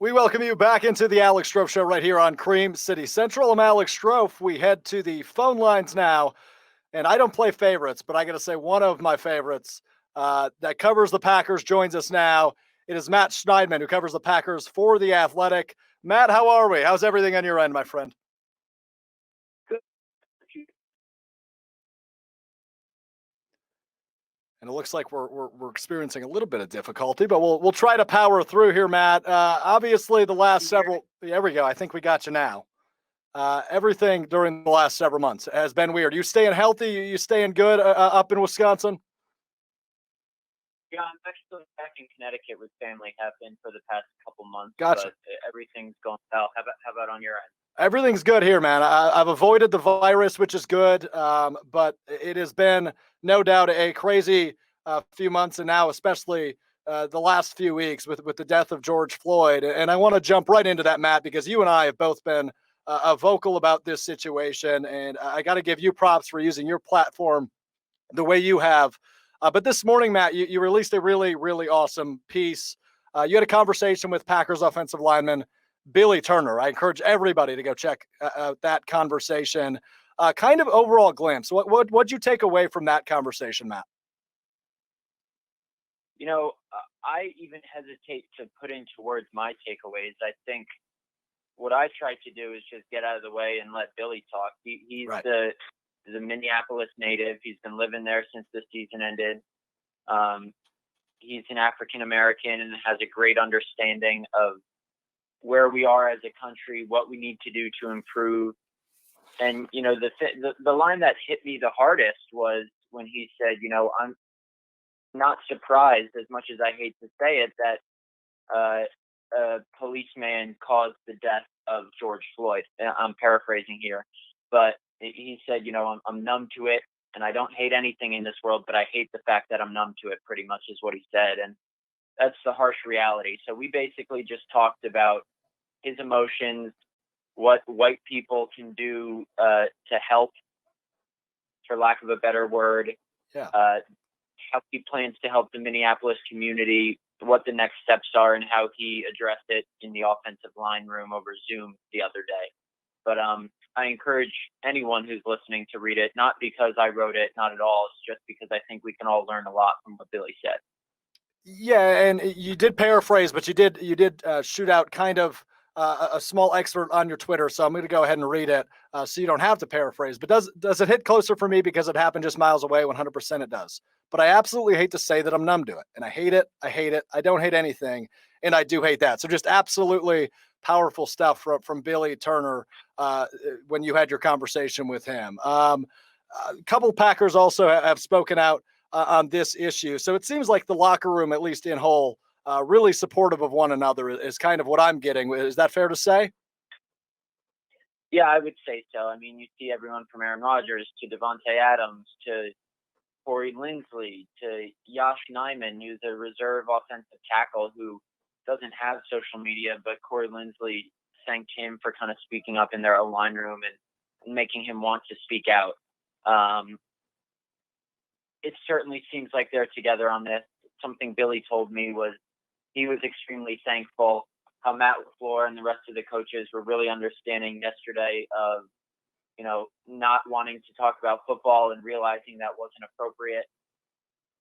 We welcome you back into the Alex Strouf Show right here on Cream City Central. I'm Alex Strouf. We head to the phone lines now, and I don't play favorites, but I got to say one of my favorites that covers the Packers joins us now. It is Matt Schneidman, who covers the Packers for The Athletic. Matt, how are we? How's everything on your end, my friend? Good. And it looks like we're experiencing a little bit of difficulty, but we'll try to power through here, Matt. Obviously, the last several. There we go. I think we got you now. Everything during the last several months has been weird. You staying healthy? You staying good up in Wisconsin? Yeah, I'm actually back in Connecticut with family. Have been for the past couple months. Gotcha. But everything's going well. How about on your end? Everything's good here, man. I've avoided the virus, which is good, but it has been no doubt a crazy few months, and now especially the last few weeks with the death of George Floyd. And I want to jump right into that, Matt, because you and I have both been vocal about this situation, and I got to give you props for using your platform the way you have. But this morning, Matt, you released a really, really awesome piece. You had a conversation with Packers offensive lineman Billy Turner. I encourage everybody to go check out that conversation. Kind of overall glimpse. What'd you take away from that conversation, Matt? I even hesitate to put into words my takeaways. I think what I try to do is just get out of the way and let Billy talk. He's right. the Minneapolis native. He's been living there since the season ended. He's an African American and has a great understanding of where we are as a country, what we need to do to improve. And the line that hit me the hardest was when he said, I'm not surprised, as much as I hate to say it, that a policeman caused the death of George Floyd. I'm paraphrasing here, but he said, I'm numb to it, and I don't hate anything in this world, but I hate the fact that I'm numb to it, pretty much is what he said. And that's the harsh reality. So we basically just talked about his emotions, what white people can do to help, for lack of a better word, how he plans to help the Minneapolis community, what the next steps are, and how he addressed it in the offensive line room over Zoom the other day. But I encourage anyone who's listening to read it, not because I wrote it, not at all. It's just because I think we can all learn a lot from what Billy said. Yeah, and you did paraphrase, but you did shoot out kind of a small excerpt on your Twitter. So I'm going to go ahead and read it, so you don't have to paraphrase. But does it hit closer for me because it happened just miles away? 100% it does. But I absolutely hate to say that I'm numb to it, and I hate it. I hate it. I don't hate anything, and I do hate that. So just absolutely powerful stuff from Billy Turner when you had your conversation with him. A couple Packers also have spoken out on this issue. So it seems like the locker room, at least in whole, really supportive of one another is kind of what I'm getting. Is that fair to say? Yeah, I would say so. I mean, you see everyone from Aaron Rodgers to Devontae Adams to Corey Linsley to Schneidman, who's a reserve offensive tackle who doesn't have social media, but Corey Linsley thanked him for kind of speaking up in their O-line room and making him want to speak out. It certainly seems like they're together on this. Something Billy told me was he was extremely thankful how Matt LaFleur and the rest of the coaches were really understanding yesterday of, not wanting to talk about football and realizing that wasn't appropriate.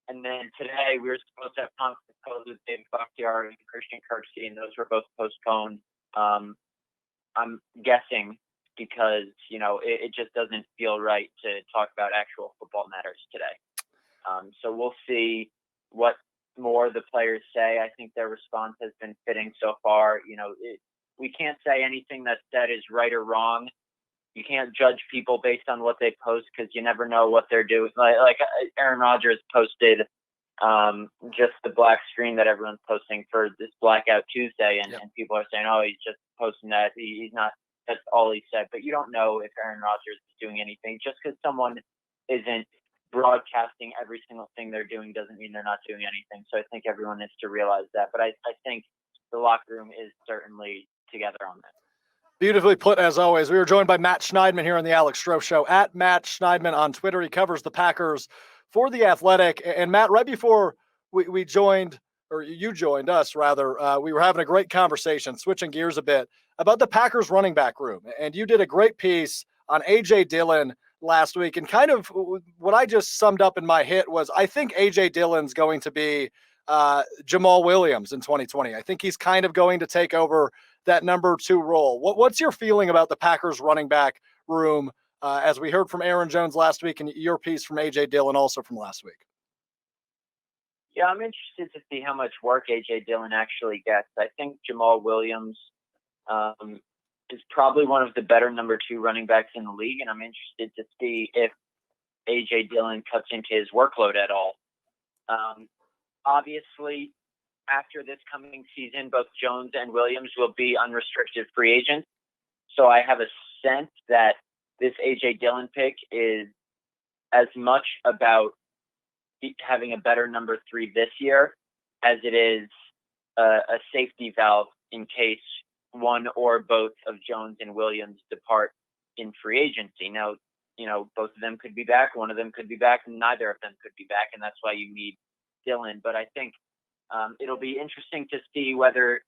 And then today we were supposed to have conference calls with David Bakhtiari and Christian Kirksey, and those were both postponed. I'm guessing because, it just doesn't feel right to talk about actual football matters today. So we'll see what more the players say. I think their response has been fitting so far. We can't say anything that's said is right or wrong. You can't judge people based on what they post because you never know what they're doing. Like Aaron Rodgers posted just the black screen that everyone's posting for this Blackout Tuesday, and people are saying, oh, he's just posting that. He's not. That's all he said. But you don't know if Aaron Rodgers is doing anything. Just because someone isn't broadcasting every single thing they're doing doesn't mean they're not doing anything. So I think everyone needs to realize that. But I think the locker room is certainly together on that. Beautifully put, as always. We were joined by Matt Schneidman here on the Alex Strouf Show, at Matt Schneidman on Twitter. He covers the Packers for The Athletic. And Matt, right before we joined or you joined us rather. We were having a great conversation, switching gears a bit about the Packers running back room, and you did a great piece on AJ Dillon last week. And kind of what I just summed up in my hit was I think AJ Dillon's going to be Jamal Williams in 2020. I think he's kind of going to take over that number 2 role. What's your feeling about the Packers running back room? As we heard from Aaron Jones last week, and your piece from AJ Dillon also from last week. Yeah, I'm interested to see how much work AJ Dillon actually gets. I think Jamal Williams is probably one of the better number 2 running backs in the league, and I'm interested to see if AJ Dillon cuts into his workload at all. Obviously, after this coming season, both Jones and Williams will be unrestricted free agents. So I have a sense that this AJ Dillon pick is as much about having a better number 3 this year as it is a safety valve in case one or both of Jones and Williams depart in free agency. Now, both of them could be back, one of them could be back, and neither of them could be back, and that's why you need Dillon. But I think it'll be interesting to see whether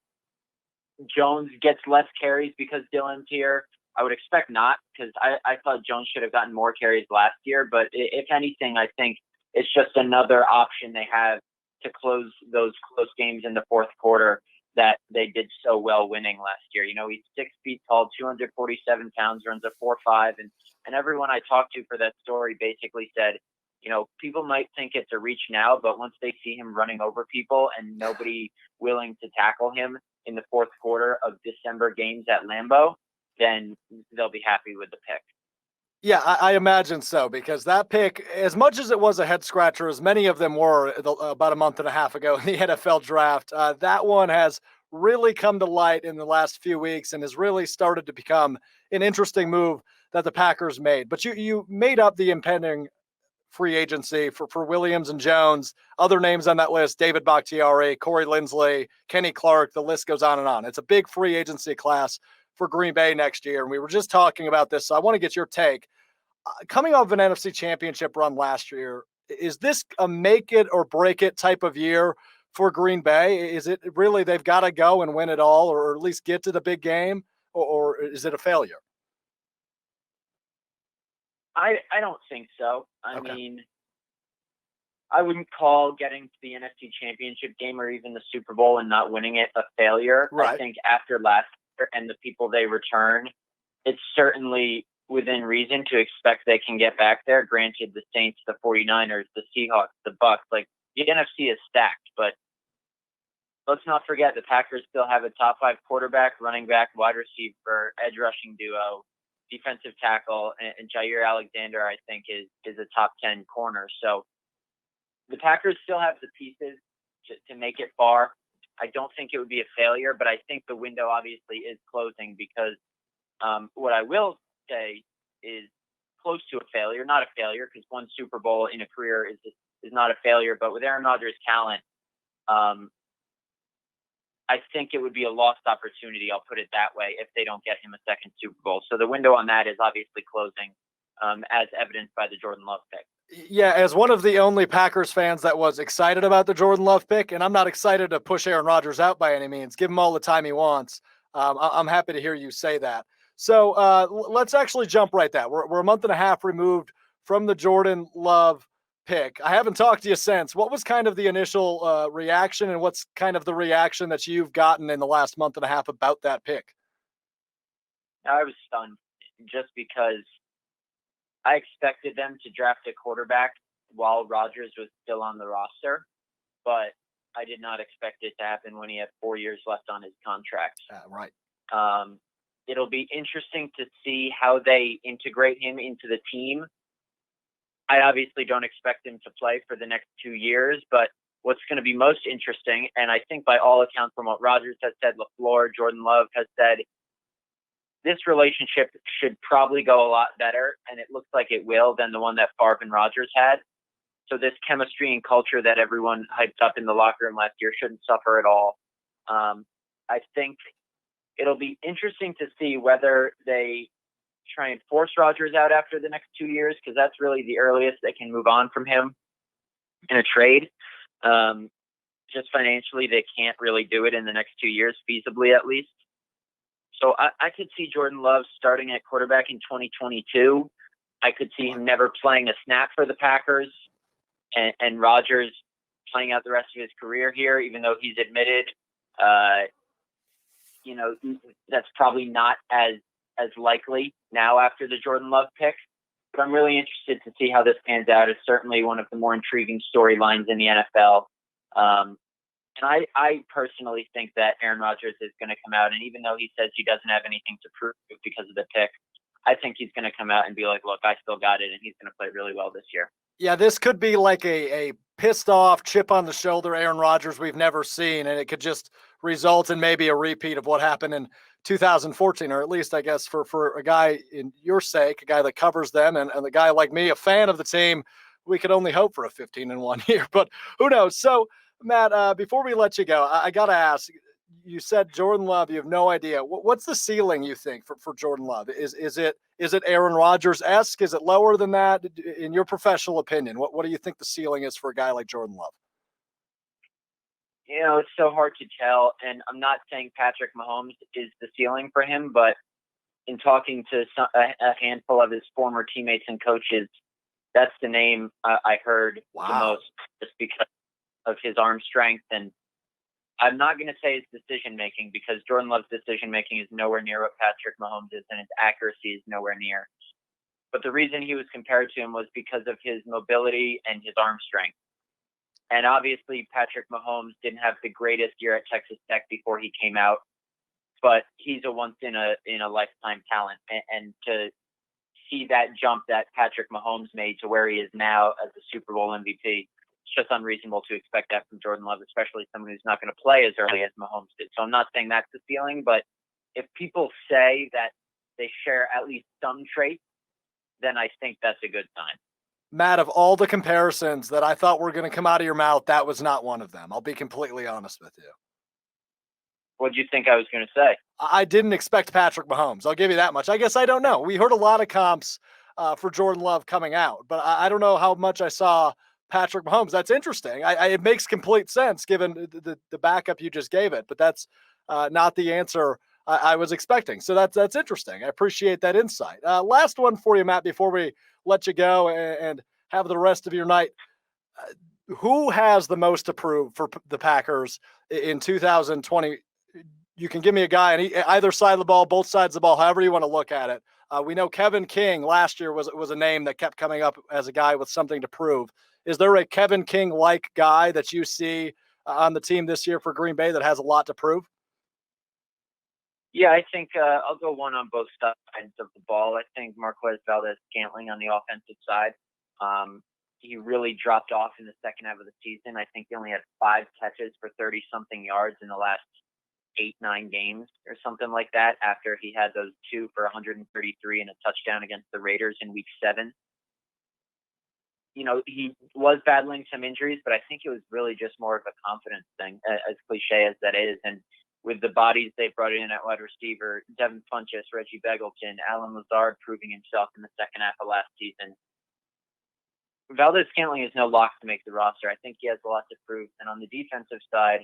Jones gets less carries because Dillon's here. I would expect not, because I thought Jones should have gotten more carries last year. But if anything, I think it's just another option they have to close those close games in the fourth quarter that they did so well winning last year. He's 6 feet tall, 247 pounds, runs a 4.5, and everyone I talked to for that story basically said, people might think it's a reach now, but once they see him running over people and nobody willing to tackle him in the fourth quarter of December games at Lambeau, then they'll be happy with the pick. Yeah, I imagine so, because that pick, as much as it was a head scratcher, as many of them were about a month and a half ago in the NFL draft, that one has really come to light in the last few weeks and has really started to become an interesting move that the Packers made. But you made up the impending free agency for Williams and Jones, other names on that list, David Bakhtiari, Corey Linsley, Kenny Clark, the list goes on and on. It's a big free agency class for Green Bay next year. And we were just talking about this, so I want to get your take. Coming off an NFC championship run last year, is this a make it or break it type of year for Green Bay? Is it really they've got to go and win it all, or at least get to the big game, or is it a failure? I don't think so. I Okay. mean, I wouldn't call getting to the NFC championship game or even the Super Bowl and not winning it a failure. Right. I think after last year and the people they return, it's certainly within reason to expect they can get back there. Granted, the Saints, the 49ers, the Seahawks, the Bucks, like the NFC is stacked, but let's not forget the Packers still have a top 5 quarterback, running back, wide receiver, edge rushing duo, defensive tackle, and Jair Alexander, I think, is a top 10 corner. So the Packers still have the pieces to make it far. I don't think it would be a failure, but I think the window obviously is closing because what I will say is close to a failure, not a failure, because one Super Bowl in a career is not a failure. But with Aaron Rodgers' talent, I think it would be a lost opportunity, I'll put it that way, if they don't get him a second Super Bowl. So the window on that is obviously closing, as evidenced by the Jordan Love pick. Yeah, as one of the only Packers fans that was excited about the Jordan Love pick, and I'm not excited to push Aaron Rodgers out by any means, give him all the time he wants. I'm happy to hear you say that. So let's actually jump right there. We're a month and a half removed from the Jordan Love pick. I haven't talked to you since. What was kind of the initial reaction, and what's kind of the reaction that you've gotten in the last month and a half about that pick? I was stunned just because I expected them to draft a quarterback while Rodgers was still on the roster, but I did not expect it to happen when he had 4 years left on his contract. Right. It'll be interesting to see how they integrate him into the team. I obviously don't expect him to play for the next 2 years, but what's going to be most interesting, and I think by all accounts from what Rodgers has said, LaFleur, Jordan Love has said, this relationship should probably go a lot better, and it looks like it will, than the one that Favre and Rodgers had. So this chemistry and culture that everyone hyped up in the locker room last year shouldn't suffer at all. I think it'll be interesting to see whether they try and force Rodgers out after the next 2 years, because that's really the earliest they can move on from him in a trade. just financially, they can't really do it in the next 2 years, feasibly at least. So I could see Jordan Love starting at quarterback in 2022. I could see him never playing a snap for the Packers, and Rodgers playing out the rest of his career here, even though he's admitted, that's probably not as likely now after the Jordan Love pick. But I'm really interested to see how this pans out. It's certainly one of the more intriguing storylines in the NFL. And I personally think that Aaron Rodgers is going to come out, and even though he says he doesn't have anything to prove because of the pick, I think he's going to come out and be like, look, I still got it, and he's going to play really well this year. Yeah, this could be like a pissed off, chip on the shoulder Aaron Rodgers we've never seen, and it could just result in maybe a repeat of what happened in 2014, or at least, I guess, for a guy in your sake, a guy that covers them, and a guy like me, a fan of the team, we could only hope for a 15-1 year, but who knows? So, Matt, before we let you go, I got to ask, you said Jordan Love, you have no idea. What's the ceiling you think for Jordan Love? Is it Aaron Rodgers-esque? Is it lower than that? In your professional opinion, what do you think the ceiling is for a guy like Jordan Love? It's so hard to tell, and I'm not saying Patrick Mahomes is the ceiling for him, but in talking to a handful of his former teammates and coaches, that's the name I heard the most, just because of his arm strength. And I'm not going to say his decision-making, because Jordan Love's decision-making is nowhere near what Patrick Mahomes is, and his accuracy is nowhere near. But the reason he was compared to him was because of his mobility and his arm strength. And obviously, Patrick Mahomes didn't have the greatest year at Texas Tech before he came out, but he's a once-in-a-lifetime talent. And to see that jump that Patrick Mahomes made to where he is now as a Super Bowl MVP, it's just unreasonable to expect that from Jordan Love, especially someone who's not going to play as early as Mahomes did. So I'm not saying that's the ceiling, but if people say that they share at least some traits, then I think that's a good sign. Matt, of all the comparisons that I thought were going to come out of your mouth, that was not one of them. I'll be completely honest with you. What did you think I was going to say? I didn't expect Patrick Mahomes. I'll give you that much. I guess I don't know. We heard a lot of comps for Jordan Love coming out, but I don't know how much I saw Patrick Mahomes. That's interesting. It makes complete sense given the backup you just gave it, but that's not the answer I was expecting. So that's interesting. I appreciate that insight. Last one for you, Matt, before we let you go and have the rest of your night. Who has the most to prove for the Packers in 2020? You can give me a guy on either side of the ball, both sides of the ball, however you want to look at it. We know Kevin King last year was a name that kept coming up as a guy with something to prove. Is there a Kevin King-like guy that you see on the team this year for Green Bay that has a lot to prove? Yeah, I think I'll go one on both sides of the ball. I think Marquez Valdes-Scantling on the offensive side. He really dropped off in the second half of the season. I think he only had 5 catches for 30-something yards in the last 8-9 games or something like that, after he had those 2 for 133 and a touchdown against the Raiders in week 7. He was battling some injuries, but I think it was really just more of a confidence thing, as cliche as that is. And with the bodies they brought in at wide receiver, Devin Funchess, Reggie Begelton, Alan Lazard proving himself in the second half of last season, Valdes-Scantling is no lock to make the roster. I think he has a lot to prove. And on the defensive side,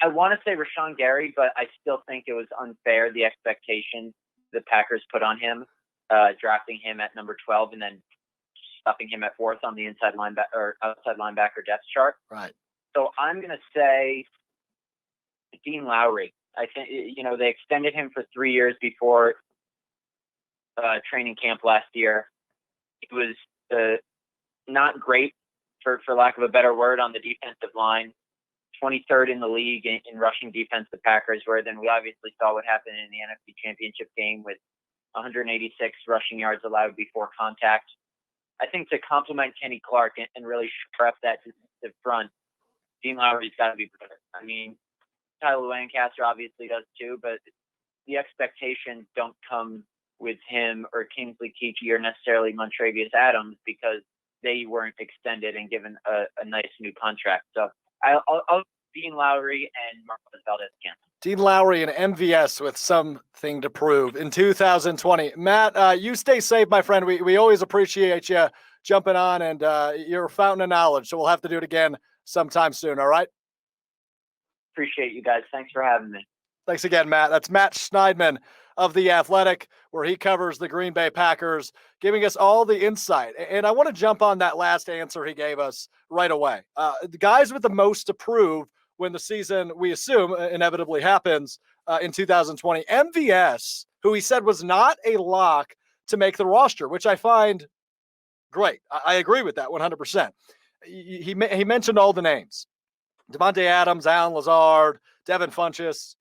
I want to say Rashawn Gary, but I still think it was unfair, the expectation the Packers put on him, drafting him at number 12 and then stuffing him at 4th on the outside linebacker depth chart. Right. So I'm going to say Dean Lowry. I think, they extended him for 3 years before training camp last year. It was not great, for lack of a better word, on the defensive line. 23rd in the league in rushing defense, the Packers were. Then we obviously saw what happened in the NFC Championship game with 186 rushing yards allowed before contact. I think to complement Kenny Clark and really shore up that defensive front, Dean Lowry's got to be better. I mean, Tyler Lancaster obviously does too, but the expectations don't come with him or Kingsley Keke or necessarily Montrevious Adams, because they weren't extended and given a nice new contract. So I'll Dean Lowry and Marquez Valdes-Scantling. Dean Lowry and MVS with something to prove in 2020. Matt, you stay safe, my friend. We always appreciate you jumping on, and you're a fountain of knowledge, so we'll have to do it again sometime soon. All right. Appreciate you guys. Thanks for having me. Thanks again, Matt. That's Matt Schneidman of The Athletic, where he covers the Green Bay Packers, giving us all the insight. And I want to jump on that last answer he gave us right away. The guys with the most to prove when the season, we assume, inevitably happens in 2020. MVS, who he said was not a lock to make the roster, which I find great. I agree with that 100%. He mentioned all the names. Devontae Adams, Alan Lazard, Devin Funchess.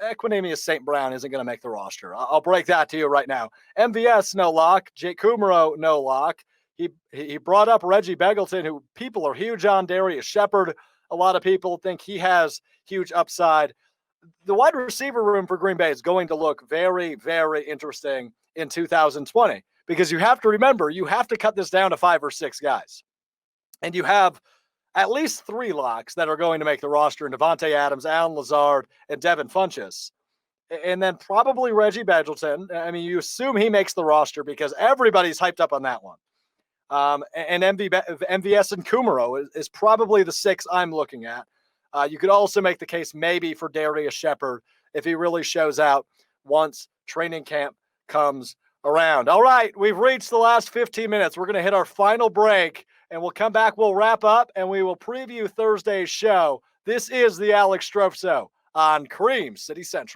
Equinemius St. Brown isn't going to make the roster. I'll break that to you right now. MVS, no lock. Jake Kumaro, no lock. He brought up Reggie Begelton, who people are huge on. Darius Shepard, a lot of people think he has huge upside. The wide receiver room for Green Bay is going to look very, very interesting in 2020 because you have to remember, you have to cut this down to 5 or 6 guys. And you have at least 3 locks that are going to make the roster in Devontae Adams, Alan Lazard, and Devin Funchess. And then probably Reggie Begelton. I mean, you assume he makes the roster because everybody's hyped up on that one. And MVS and Kumaro is probably the 6 I'm looking at. You could also make the case maybe for Darius Shepard if he really shows out once training camp comes around. All right, we've reached the last 15 minutes. We're going to hit our final break, and we'll come back. We'll wrap up, and we will preview Thursday's show. This is the Alex Strouf Show on Cream City Central.